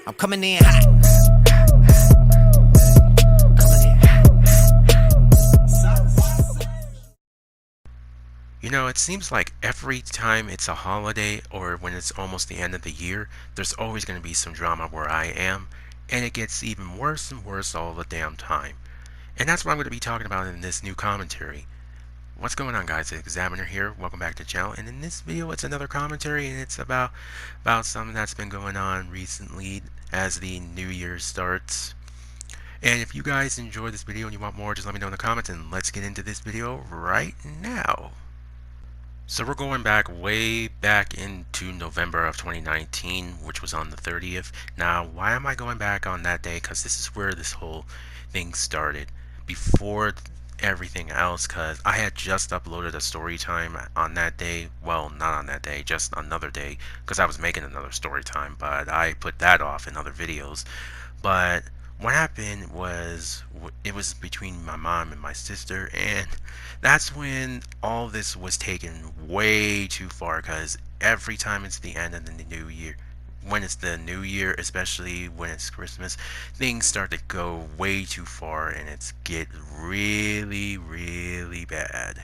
I'm coming in hot. You know, it seems like every time it's a holiday or when it's almost the end of the year, there's always going to be some drama where I am, and it gets even worse and worse all the damn time. And that's what I'm going to be talking about in this new commentary. What's going on, guys? The Examiner here. Welcome back to the channel. And in this video, it's another commentary, and it's about something that's been going on recently as the new year starts. And if you guys enjoyed this video and you want more, just let me know in the comments, and let's get into this video right now. So we're going way back into November of 2019, which was on the 30th. Now, why am I going back on that day? Because this is where this whole thing started. Before everything else, because I had just uploaded a story time on that day. Well, not on that day, just another day, because I was making another story time, but I put that off in other videos. But what happened was it was between my mom and my sister, and that's when all this was taken way too far, because every time it's the end of the new year, when it's the new year, especially when it's Christmas, things start to go way too far, and it's get really bad.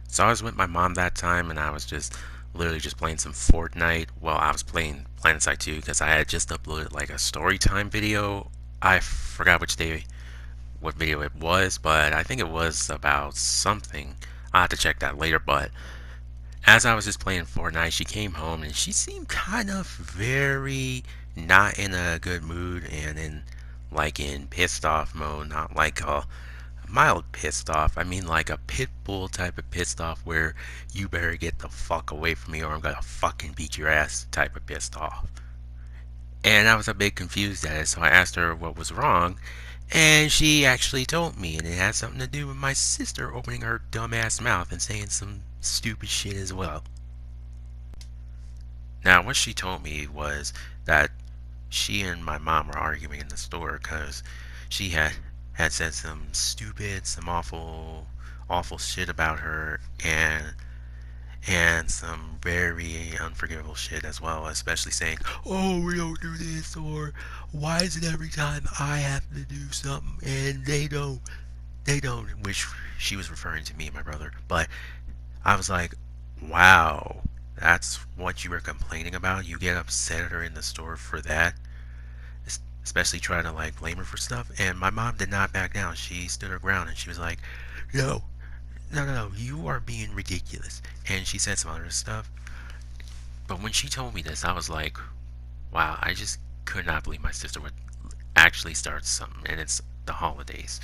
So I was with my mom that time, and I was just literally just playing some Fortnite. Well, I was playing PlanetSide 2 because I had just uploaded like a story time video. I forgot which day, what video it was, but I think it was about something. I'll have to check that later. But as I was just playing Fortnite, she came home and she seemed kind of very not in a good mood and in pissed off mode, not like a mild pissed off. I mean like a pit bull type of pissed off where you better get the fuck away from me or I'm gonna fucking beat your ass type of pissed off. And I was a bit confused at it, so I asked her what was wrong, and she actually told me, and it had something to do with my sister opening her dumbass mouth and saying some stupid shit as well. Now, what she told me was that she and my mom were arguing in the store because she had said some stupid, some awful shit about her, and some very unforgivable shit as well, especially saying, oh, we don't do this, or why is it every time I have to do something and they don't, which she was referring to me and my brother. But I was like, wow, that's what you were complaining about? You get upset at her in the store for that? Especially trying to like blame her for stuff. And my mom did not back down. She stood her ground and she was like, no, no, you are being ridiculous. And she said some other stuff. But when she told me this, I was like, wow, I just could not believe my sister would actually start something. And it's the holidays.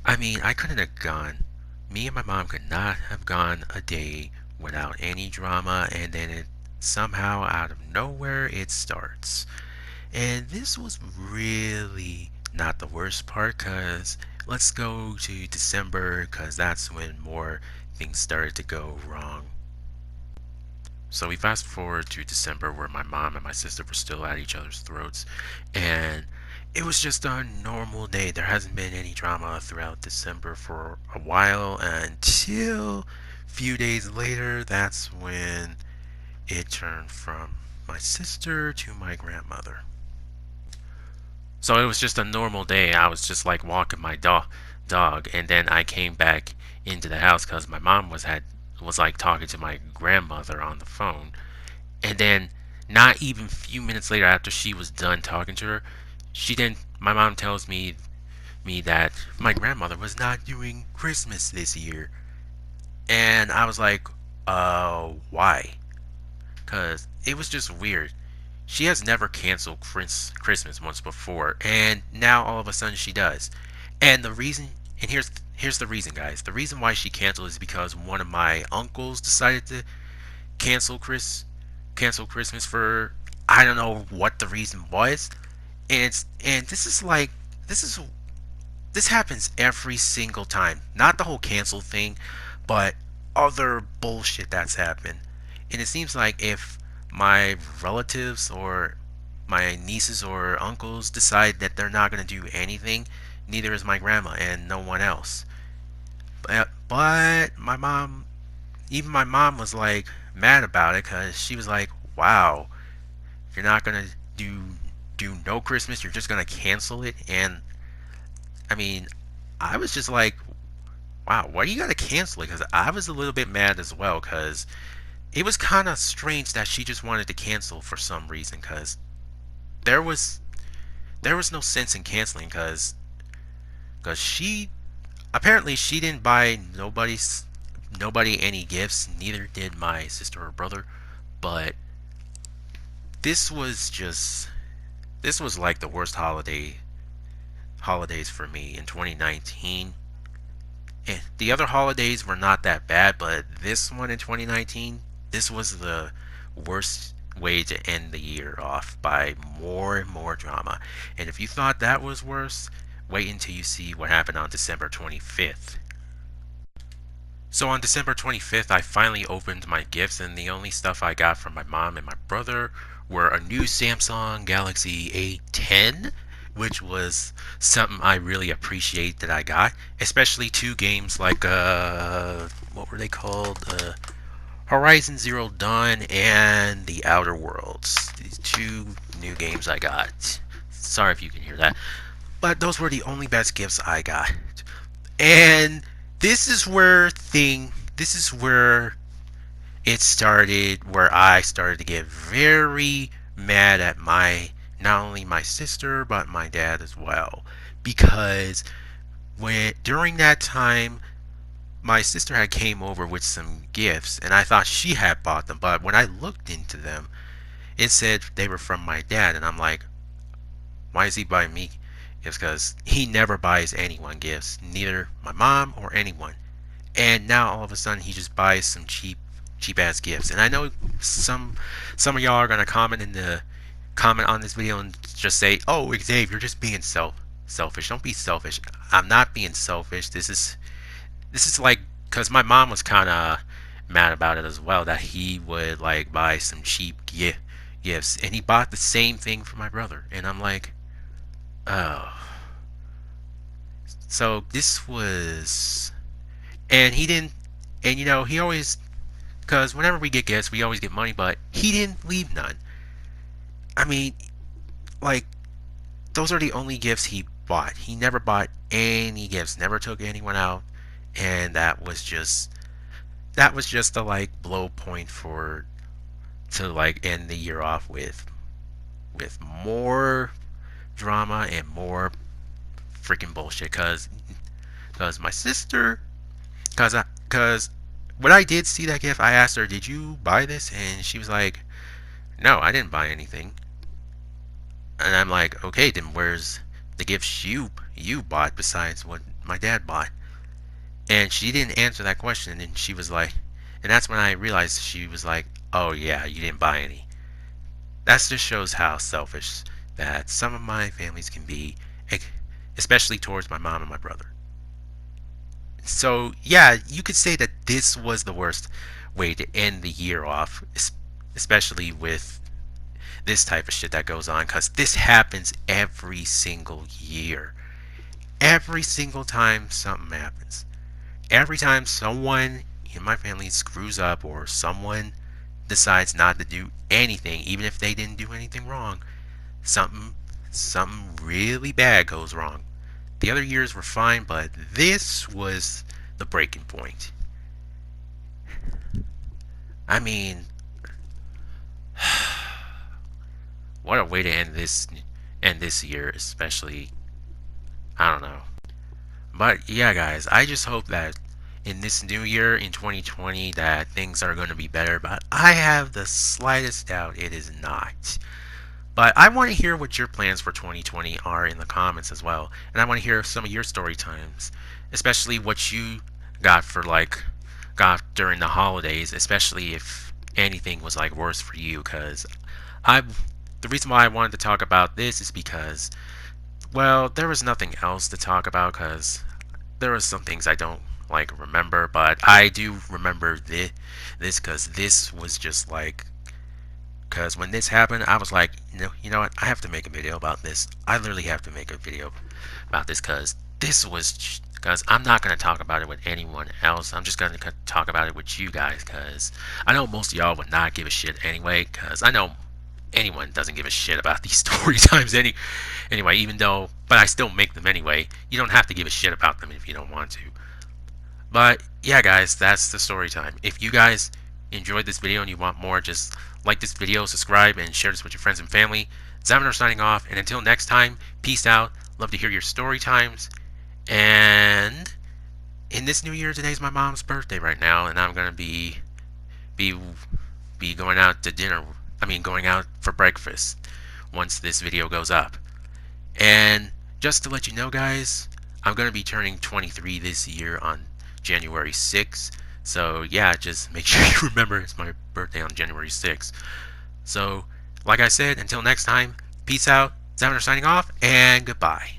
I mean, I couldn't have gone, me and my mom could not have gone a day without any drama. And then it somehow out of nowhere it starts. And this was really not the worst part, because let's go to December, because that's when more things started to go wrong. So we fast forward to December, where my mom and my sister were still at each other's throats, and it was just a normal day. There hasn't been any drama throughout December for a while until a few days later. That's when it turned from my sister to my grandmother. So it was just a normal day. I was just like walking my dog, and then I came back into the house because my mom was like talking to my grandmother on the phone. And then not even a few minutes later, after she was done talking to her, my mom tells me that my grandmother was not doing Christmas this year. And I was like, why? Because it was just weird. She has never canceled Christmas once before, and now all of a sudden she does. And the reason, and here's the reason, guys. The reason why she canceled is because one of my uncles decided to cancel cancel Christmas for, I don't know what the reason was. And this is this happens every single time. Not the whole cancel thing, but other bullshit that's happened. And it seems like if my relatives or my nieces or uncles decide that they're not going to do anything, neither is my grandma and no one else. But my mom, even my mom was like mad about it because she was like, wow, you're not going to do do no Christmas, you're just gonna cancel it. And I mean, I was just like, wow, why do you gotta cancel it? Because I was a little bit mad as well, because it was kind of strange that she just wanted to cancel for some reason. Because there was there was no sense in canceling, because she apparently she didn't buy nobody any gifts. Neither did my sister or brother. But this was just this was like the worst holidays for me in 2019. And the other holidays were not that bad, but this one in 2019, this was the worst way to end the year off, by more and more drama. And if you thought that was worse, wait until you see what happened on December 25th. So on December 25th, I finally opened my gifts, and the only stuff I got from my mom and my brother were a new Samsung Galaxy A10, which was something I really appreciate that I got, especially two games like what were they called? Horizon Zero Dawn and The Outer Worlds. These two new games I got. Sorry if you can hear that, but those were the only best gifts I got. And this is where it started, where I started to get very mad at my not only my sister but my dad as well, because when during that time my sister had came over with some gifts and I thought she had bought them, but when I looked into them it said they were from my dad, and I'm like, why is he buying me gifts? Because he never buys anyone gifts, neither my mom or anyone. And now all of a sudden he just buys some cheap ass gifts. And I know some of y'all are gonna comment on this video and just say, "Oh, Xavier, you're just being selfish. Don't be selfish." I'm not being selfish. This is like, because my mom was kind of mad about it as well, that he would like buy some cheap gifts, and he bought the same thing for my brother, and I'm like, oh. So this was, and he didn't, and he always, because whenever we get gifts, we always get money, but he didn't leave none. I mean, like, those are the only gifts he bought. He never bought any gifts, never took anyone out, and that was just the like blow point for to like end the year off with more drama and more freaking bullshit. Cause my sister, cause when I did see that gift, I asked her, "Did you buy this?" And she was like, "No, I didn't buy anything." And I'm like, "Okay, then where's the gifts you bought besides what my dad bought?" And she didn't answer that question, and she was like, and that's when I realized she was like, "Oh yeah, you didn't buy any." That just shows how selfish that some of my families can be, especially towards my mom and my brother. So yeah, you could say that this was the worst way to end the year off, especially with this type of shit that goes on, because this happens every single year. Every single time something happens. Every time someone in my family screws up, or someone decides not to do anything, even if they didn't do anything wrong, something something really bad goes wrong. The other years were fine, but this was the breaking point. I mean, what a way to end this year, especially. I don't know. But yeah, guys, I just hope that in this new year, in 2020, that things are going to be better, but I have the slightest doubt it is not. But I want to hear what your plans for 2020 are in the comments as well. And I want to hear some of your story times, especially what you got got during the holidays, especially if anything was like worse for you. Because I, the reason why I wanted to talk about this is because, well, there was nothing else to talk about, because there was some things I don't like remember, but I do remember this because this was just like, because when this happened, I was like, you know what? I have to make a video about this. I literally have to make a video about this, because I'm not going to talk about it with anyone else. I'm just going to talk about it with you guys, because I know most of y'all would not give a shit anyway, because I know anyone doesn't give a shit about these story times anyway, even though, but I still make them anyway. You don't have to give a shit about them if you don't want to. But yeah, guys, that's the story time. If you guys enjoyed this video and you want more, just like this video, subscribe, and share this with your friends and family. Xamaner signing off, and until next time, peace out. Love to hear your story times. And in this new year, today's my mom's birthday right now, and I'm gonna be going out to dinner. I mean, going out for breakfast once this video goes up. And just to let you know, guys, I'm gonna be turning 23 this year on January 6th. So yeah, just make sure you remember it's my birthday on January 6th. So, like I said, until next time, peace out. Xamaner signing off, and goodbye.